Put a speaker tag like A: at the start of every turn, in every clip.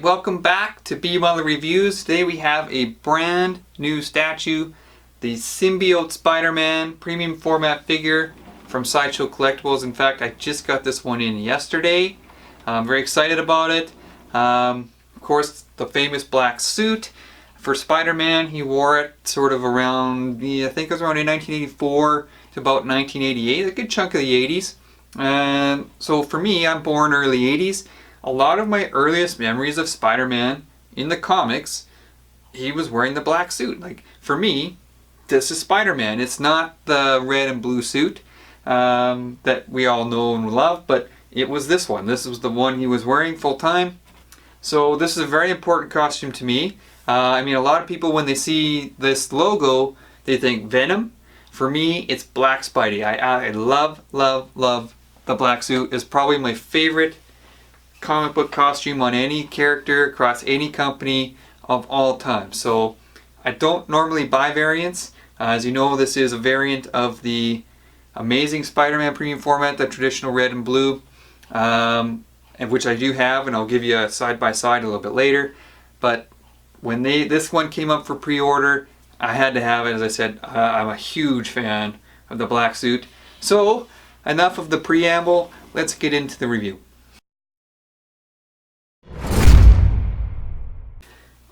A: Alright, welcome back to B Model Reviews. Today we have a brand new statue, the Symbiote Spider-Man premium format figure from Sideshow Collectibles. In fact, I just got this one in yesterday. I'm very excited about it. Of course, the famous black suit for Spider-Man. He wore it sort of around, I think it was around 1984 to about 1988, a good chunk of the 80s. And so for me, I'm born early 80s. A lot of my earliest memories of Spider-Man in the comics, he was wearing the black suit. Like, for me, this is Spider-Man. It's not the red and blue suit that we all know and love, but it was this one. This was the one he was wearing full time. So this is a very important costume to me. I mean, a lot of people, when they see this logo, they think Venom. For me, it's Black Spidey. I love, love, love the black suit. It's probably my favorite comic book costume on any character across any company of all time. So I don't normally buy variants. As you know, this is a variant of the Amazing Spider-Man premium format, the traditional red and blue, and which I do have, and I'll give you a side-by-side a little bit later. But when this one came up for pre-order, I had to have it. As I said, I'm a huge fan of the black suit. So enough of the preamble, let's get into the review.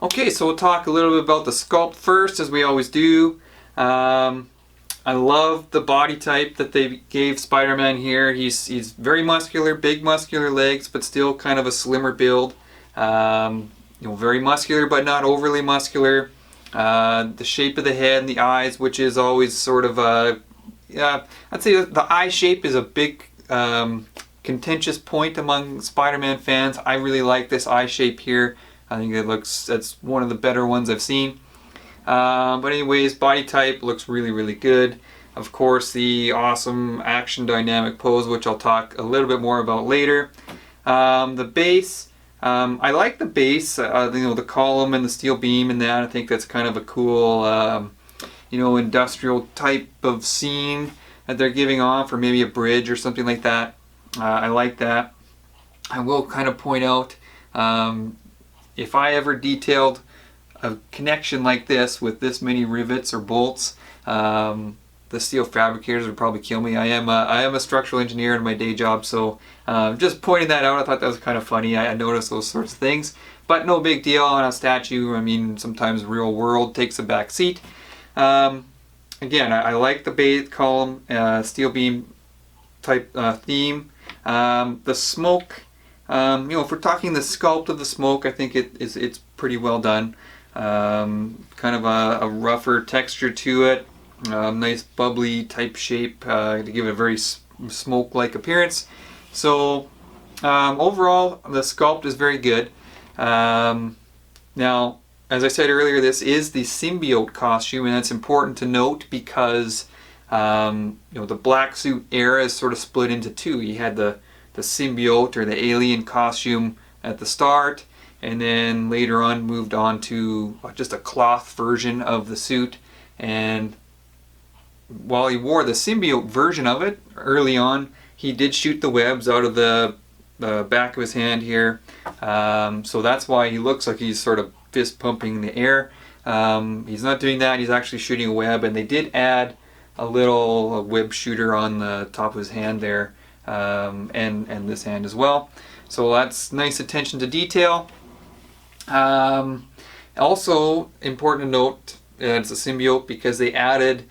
A: Okay, so we'll talk a little bit about the sculpt first, as we always do. I love the body type that they gave Spider-Man here. He's very muscular, big muscular legs, but still kind of a slimmer build. Very muscular, but not overly muscular. The shape of the head and the eyes, which is always sort of a, I'd say the eye shape is a big contentious point among Spider-Man fans. I really like this eye shape here. I think that's one of the better ones I've seen. But anyways, body type looks really, really good. Of course, the awesome action dynamic pose, which I'll talk a little bit more about later. The base, I like the base, the column and the steel beam and that. I think that's kind of a cool, industrial type of scene that they're giving off, or maybe a bridge or something like that. I like that. I will kind of point out, if I ever detailed a connection like this with this many rivets or bolts, the steel fabricators would probably kill me. I am a structural engineer in my day job, so just pointing that out, I thought that was kind of funny. I noticed those sorts of things, but no big deal on a statue. I mean, sometimes real world takes a back seat. Again, I like the base column, steel beam type theme. The smoke. If we're talking the sculpt of the smoke, I think it's pretty well done. Kind of a rougher texture to it, nice bubbly type shape to give it a very smoke-like appearance. So overall, the sculpt is very good. Now, as I said earlier, this is the Symbiote costume, and that's important to note because the black suit era is sort of split into two. You had the symbiote or the alien costume at the start, and then later on moved on to just a cloth version of the suit. And while he wore the symbiote version of it early on, he did shoot the webs out of the back of his hand here, so that's why he looks like he's sort of fist pumping the air. He's not doing that. He's actually shooting a web, and they did add a little web shooter on the top of his hand there, and this hand as well. So that's nice attention to detail. Also important to note, it's a symbiote because they added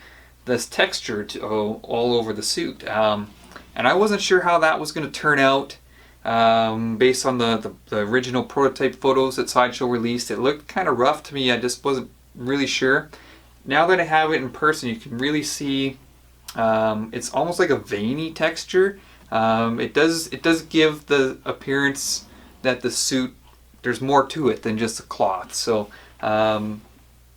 A: this texture to all over the suit, and I wasn't sure how that was going to turn out. Based on the original prototype photos that Sideshow released, it looked kind of rough to me. I just wasn't really sure. Now that I have it in person, you can really see it's almost like a veiny texture. It does give the appearance that the suit, there's more to it than just a cloth. So I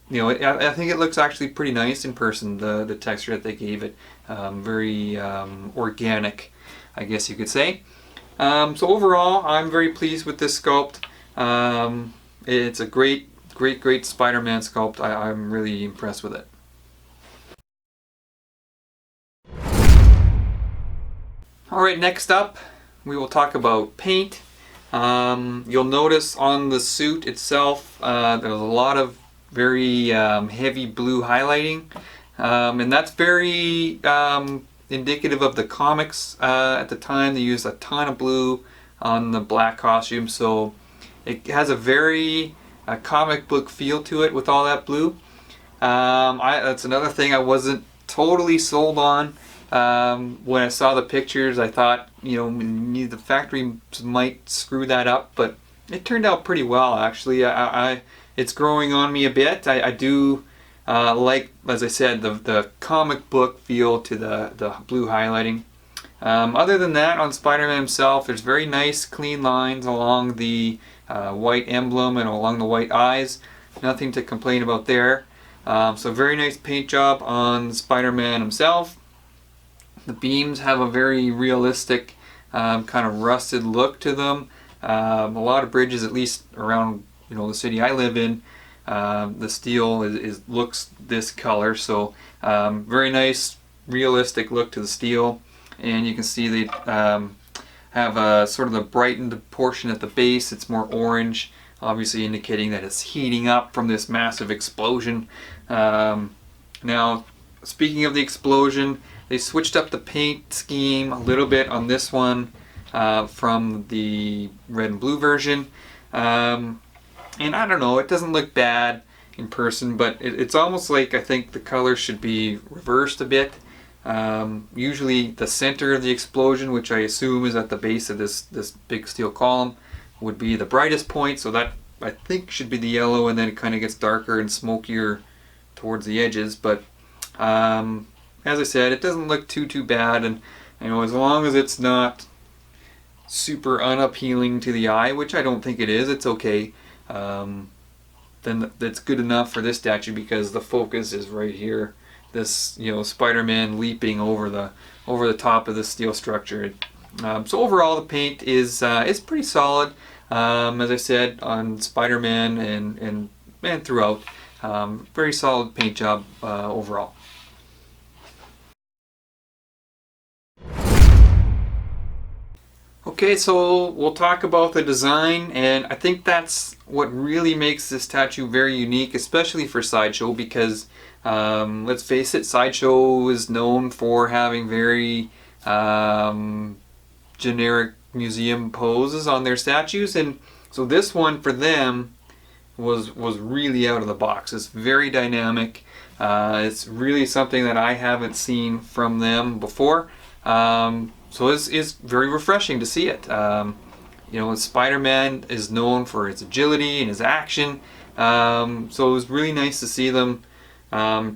A: think it looks actually pretty nice in person, the texture that they gave it. Very organic, I guess you could say. So overall, I'm very pleased with this sculpt. It's a great Spider-Man sculpt. I'm really impressed with it. Alright, next up we will talk about paint. You'll notice on the suit itself, there's a lot of very heavy blue highlighting, and that's very indicative of the comics. At the time, they used a ton of blue on the black costume, so it has a very comic book feel to it with all that blue. That's another thing I wasn't totally sold on. When I saw the pictures, I thought, the factory might screw that up, but it turned out pretty well, actually. It's growing on me a bit. I do like, as I said, the comic book feel to the blue highlighting. Other than that, on Spider-Man himself, there's very nice, clean lines along the white emblem and along the white eyes. Nothing to complain about there. So very nice paint job on Spider-Man himself. The beams have a very realistic kind of rusted look to them. A lot of bridges, at least around the city I live in, the steel looks this color. So very nice realistic look to the steel. And you can see they have a sort of the brightened portion at the base. It's more orange, obviously indicating that it's heating up from this massive explosion. Now, speaking of the explosion, they switched up the paint scheme a little bit on this one from the red and blue version. And I don't know, it doesn't look bad in person, but it's almost like I think the color should be reversed a bit. Usually the center of the explosion, which I assume is at the base of this big steel column, would be the brightest point, so that I think should be the yellow, and then it kind of gets darker and smokier towards the edges. But as I said, it doesn't look too bad, and as long as it's not super unappealing to the eye, which I don't think it is, it's okay. Then that's good enough for this statue, because the focus is right here. This Spider-Man leaping over the top of the steel structure. So overall, the paint is pretty solid. As I said, on Spider-Man and throughout, very solid paint job overall. Okay, so we'll talk about the design, and I think that's what really makes this statue very unique, especially for Sideshow, because let's face it, Sideshow is known for having very generic museum poses on their statues, and so this one for them was really out of the box. It's very dynamic. It's really something that I haven't seen from them before. So it's very refreshing to see it. Spider-Man is known for his agility and his action, so it was really nice to see them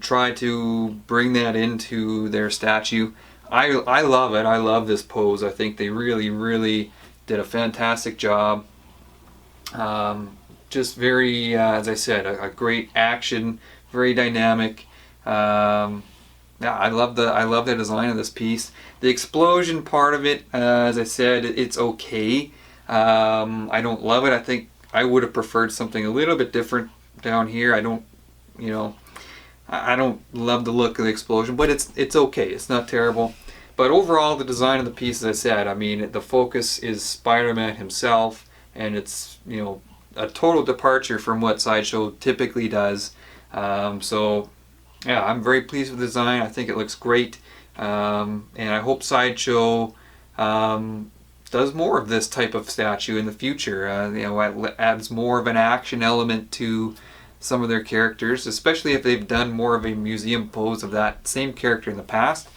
A: try to bring that into their statue. I love it. I love this pose. I think they really did a fantastic job. Just very, as I said, a great action, very dynamic. Yeah, I love the design of this piece. The explosion part of it, as I said, it's okay. I don't love it. I think I would have preferred something a little bit different down here. I don't love the look of the explosion, but it's okay. It's not terrible. But overall, the design of the piece, as I said, I mean, the focus is Spider-Man himself, and it's a total departure from what Sideshow typically does. So yeah, I'm very pleased with the design. I think it looks great, and I hope Sideshow does more of this type of statue in the future. Adds more of an action element to some of their characters, especially if they've done more of a museum pose of that same character in the past.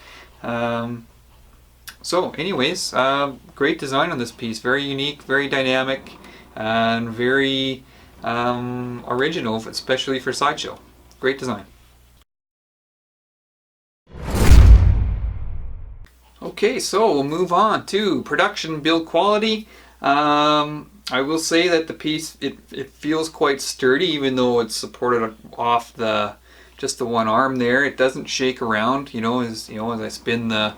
A: So anyways, great design on this piece. Very unique, very dynamic, and very original, especially for Sideshow. Great design. Okay, so we'll move on to production build quality. I will say that the piece, it feels quite sturdy, even though it's supported off just the one arm there. It doesn't shake around, as I spin the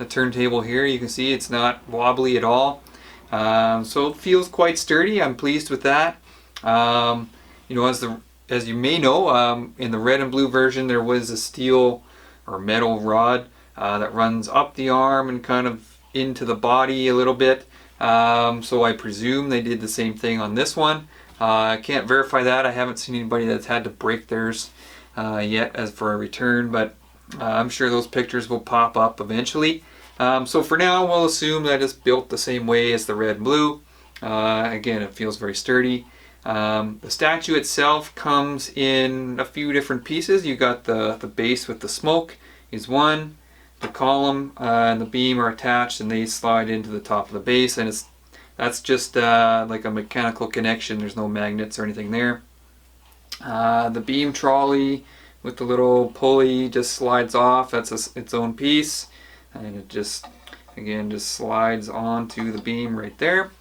A: turntable here. You can see it's not wobbly at all. So it feels quite sturdy. I'm pleased with that. As you may know, in the red and blue version, there was a steel or metal rod that runs up the arm and kind of into the body a little bit. So I presume they did the same thing on this one. I can't verify that. I haven't seen anybody that's had to break theirs yet as for a return, but I'm sure those pictures will pop up eventually. So for now, we'll assume that it's built the same way as the red and blue. Again, it feels very sturdy. The statue itself comes in a few different pieces. You got the base with the smoke is one. The column and the beam are attached, and they slide into the top of the base, and that's just like a mechanical connection. There's no magnets or anything there. The beam trolley with the little pulley just slides off. That's its own piece, and it just slides onto the beam right there.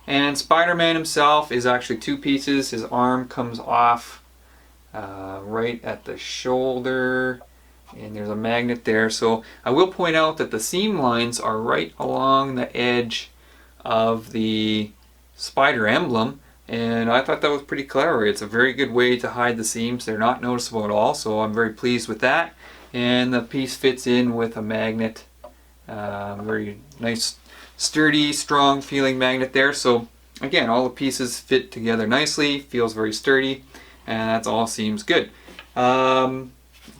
A: And Spider-Man himself is actually two pieces. His arm comes off right at the shoulder, and there's a magnet there. So I will point out that the seam lines are right along the edge of the spider emblem, and I thought that was pretty clever. It's a very good way to hide the seams. They're not noticeable at all, so I'm very pleased with that. And the piece fits in with a magnet. Very nice, sturdy, strong feeling magnet there. So again, all the pieces fit together nicely, feels very sturdy, and that all seems good.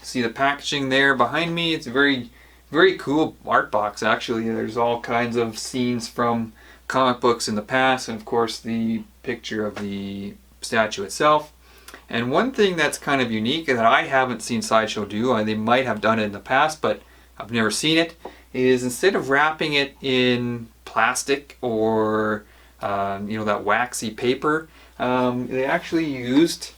A: See the packaging there behind me. It's a very, very cool art box actually. There's all kinds of scenes from comic books in the past, and of course the picture of the statue itself. And one thing that's kind of unique that I haven't seen Sideshow do, they might have done it in the past, but I've never seen it, is instead of wrapping it in plastic or that waxy paper, they actually used,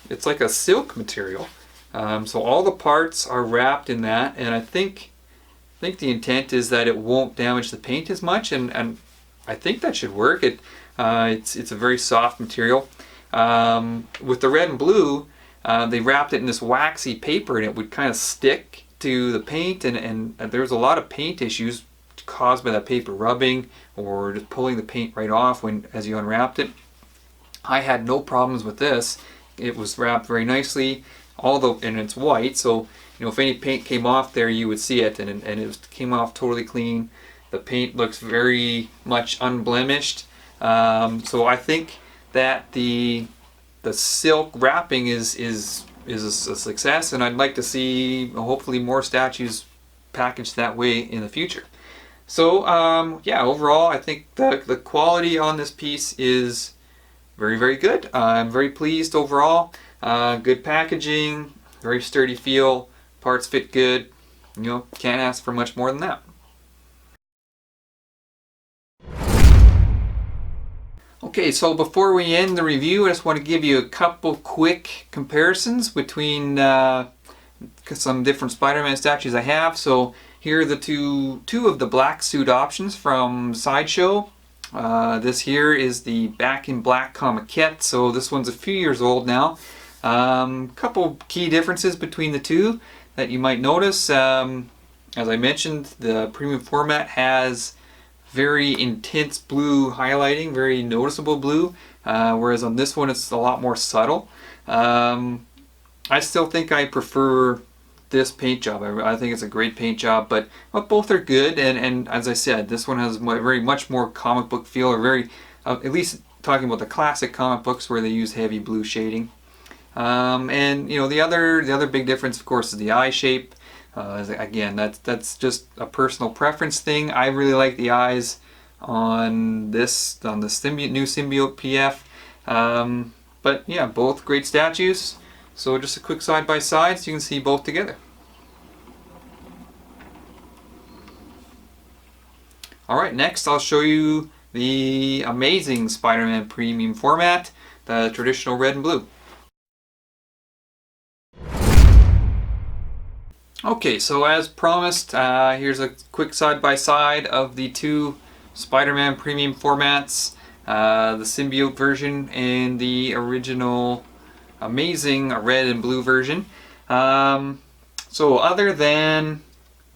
A: it's like a silk material. So all the parts are wrapped in that, and I think the intent is that it won't damage the paint as much, and I think that should work. It's a very soft material. With the red and blue, they wrapped it in this waxy paper, and it would kind of stick to the paint, and there's a lot of paint issues caused by that paper rubbing or just pulling the paint right off as you unwrapped it. I had no problems with this. It was wrapped very nicely, and it's white, so if any paint came off there, you would see it, and it came off totally clean. The paint looks very much unblemished. So I think that the silk wrapping is a success, and I'd like to see hopefully more statues packaged that way in the future. So yeah, overall I think the quality on this piece is very, very good. I'm very pleased overall. Good packaging, very sturdy feel, parts fit good. Can't ask for much more than that. Okay, so before we end the review, I just want to give you a couple quick comparisons between some different Spider-Man statues I have. So here are the two of the black suit options from Sideshow. This here is the Back in Black Comiquette, so this one's a few years old now. Couple key differences between the two that you might notice. As I mentioned, the premium format has very intense blue highlighting, very noticeable blue, whereas on this one it's a lot more subtle. I still think I prefer this paint job. I think it's a great paint job, but both are good, and as I said, this one has very much more comic book feel, or very, at least talking about the classic comic books where they use heavy blue shading. And the other big difference, of course, is the eye shape. Again, that's just a personal preference thing. I really like the eyes on the new Symbiote PF. But yeah, both great statues. So just a quick side by side so you can see both together. Alright, next I'll show you the amazing Spider-Man premium format, the traditional red and blue. Okay, so as promised, here's a quick side-by-side of the two Spider-Man premium formats, the Symbiote version and the original amazing red and blue version. So other than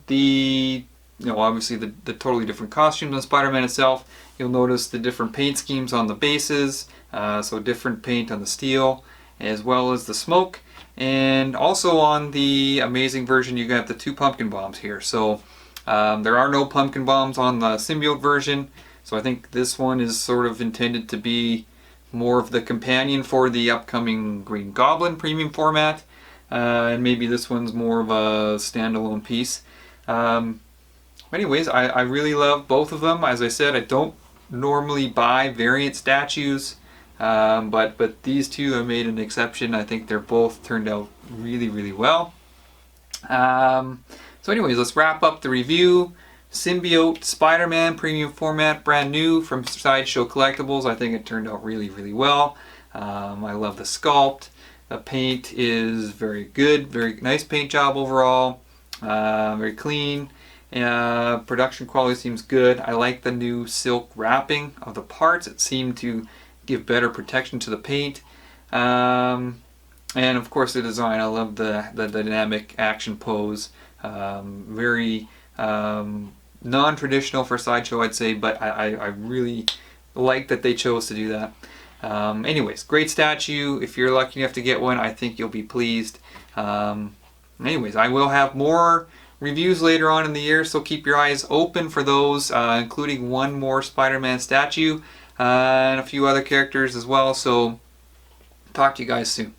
A: the, obviously the totally different costumes on Spider-Man itself, you'll notice the different paint schemes on the bases, so different paint on the steel, as well as the smoke. And also on the amazing version, you got the two pumpkin bombs here. So there are no pumpkin bombs on the Symbiote version, So I think this one is sort of intended to be more of the companion for the upcoming Green Goblin premium format. And maybe this one's more of a standalone piece. Anyways, I really love both of them. As I said, I don't normally buy variant statues, but these two have made an exception. I think they're both turned out really, really well. So anyways, let's wrap up the review. Symbiote Spider-Man premium format, brand new from Sideshow Collectibles. I think it turned out really, really well. I love the sculpt. The paint is very good, very nice paint job overall. Very clean. Production quality seems good. I like the new silk wrapping of the parts. It seemed to give better protection to the paint. And of course the design. I love the dynamic action pose. Very non-traditional for Sideshow, I'd say, but I really like that they chose to do that. Anyways, great statue. If you're lucky enough to get one, I think you'll be pleased. Anyways, I will have more reviews later on in the year, so keep your eyes open for those, including one more Spider-Man statue and a few other characters as well. So talk to you guys soon.